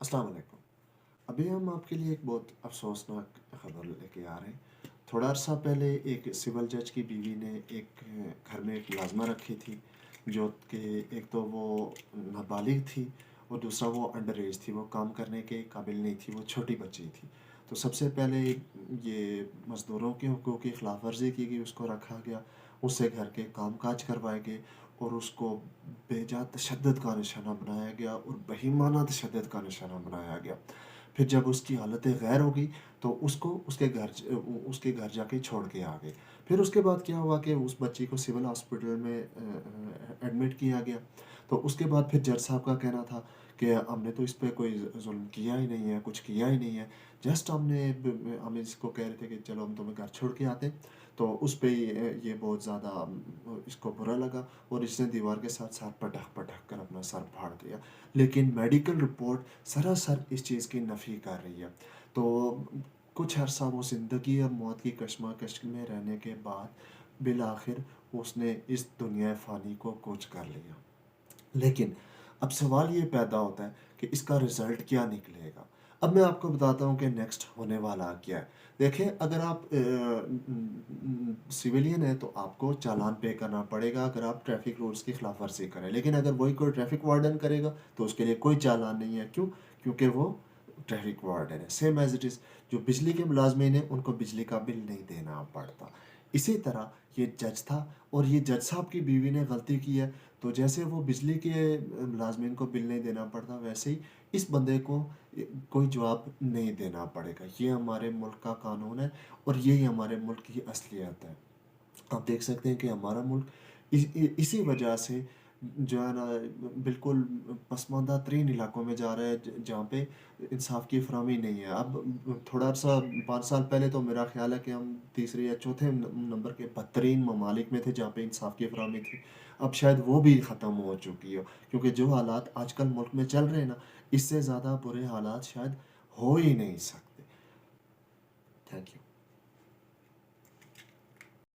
अस्सलाम वालेकुम। अभी हम आपके लिए एक बहुत अफ़सोसनाक ख़बर लेके आ रहे हैं। थोड़ा अर्सा पहले एक सिविल जज की बीवी ने एक घर में एक मुलाज़मा रखी थी, जो कि एक तो वो नाबालिग थी और दूसरा वो अंडर एज थी, वो काम करने के काबिल नहीं थी, वो छोटी बच्ची थी। तो सबसे पहले ये मज़दूरों के हुकूक़ की ख़िलाफ़ वर्ज़ी की गई, उसको रखा गया, उससे घर के काम काज करवाए गए और उसको बेजा तशद्दुद का निशाना बनाया गया और बहीमाना तशद्दुद का निशाना बनाया गया। फिर जब उसकी हालत गैर हो गई तो उसको उसके घर जाके छोड़ के आ गए। फिर उसके बाद क्या हुआ कि उस बच्ची को सिविल हॉस्पिटल में एडमिट किया गया। तो उसके बाद फिर जज साहब का कहना था कि हमने तो इस पे कोई जुल्म किया ही नहीं है, कुछ किया ही नहीं है। जस्ट हम इसको कह रहे थे कि चलो हम तुम्हें घर छोड़ के आते हैं। तो उस पे ये बहुत ज़्यादा इसको बुरा लगा और इसने दीवार के साथ साथ पटक पटक कर अपना सर फाड़ दिया। लेकिन मेडिकल रिपोर्ट सरासर इस चीज़ की नफ़ी कर रही है। तो कुछ अरसा वो ज़िंदगी और मौत की कशमकश में रहने के बाद बिलाखिर उसने इस दुनिया फ़ानी को कूच कर लिया। लेकिन अब सवाल ये पैदा होता है कि इसका रिज़ल्ट क्या निकलेगा। अब मैं आपको बताता हूँ कि नेक्स्ट होने वाला क्या है। देखें, अगर आप सिविलियन हैं तो आपको चालान पे करना पड़ेगा अगर आप ट्रैफिक रूल्स की खिलाफ वर्जी करें। लेकिन अगर वही कोई ट्रैफिक वार्डन करेगा तो उसके लिए कोई चालान नहीं है। क्यों? क्योंकि वो ट्रैफिक वार्डन है। सेम एज इट इज़ जो बिजली के मुलाजमीन हैं उनको बिजली का बिल नहीं देना पड़ता। इसी तरह ये जज था और ये जज साहब की बीवी ने गलती की है। तो जैसे वो बिजली के मुलाजमीन को बिल नहीं देना पड़ता, वैसे ही इस बंदे को कोई जवाब नहीं देना पड़ेगा। ये हमारे मुल्क का कानून है और यही हमारे मुल्क की असलियत है। आप देख सकते हैं कि हमारा मुल्क इसी वजह से जो है ना बिल्कुल पसमानदा तरीन इलाकों में जा रहा है, जहाँ पे इंसाफ की फरहमी नहीं है। अब थोड़ा सा 5 साल पहले तो मेरा ख्याल है कि हम तीसरे या चौथे नंबर के बदतरीन ममालिक में थे जहाँ पे इंसाफ की फरहमी थी। अब शायद वो भी ख़त्म हो चुकी हो, क्योंकि जो हालात आजकल मुल्क में चल रहे हैं ना, इससे ज़्यादा बुरे हालात शायद हो ही नहीं सकते। Thank you.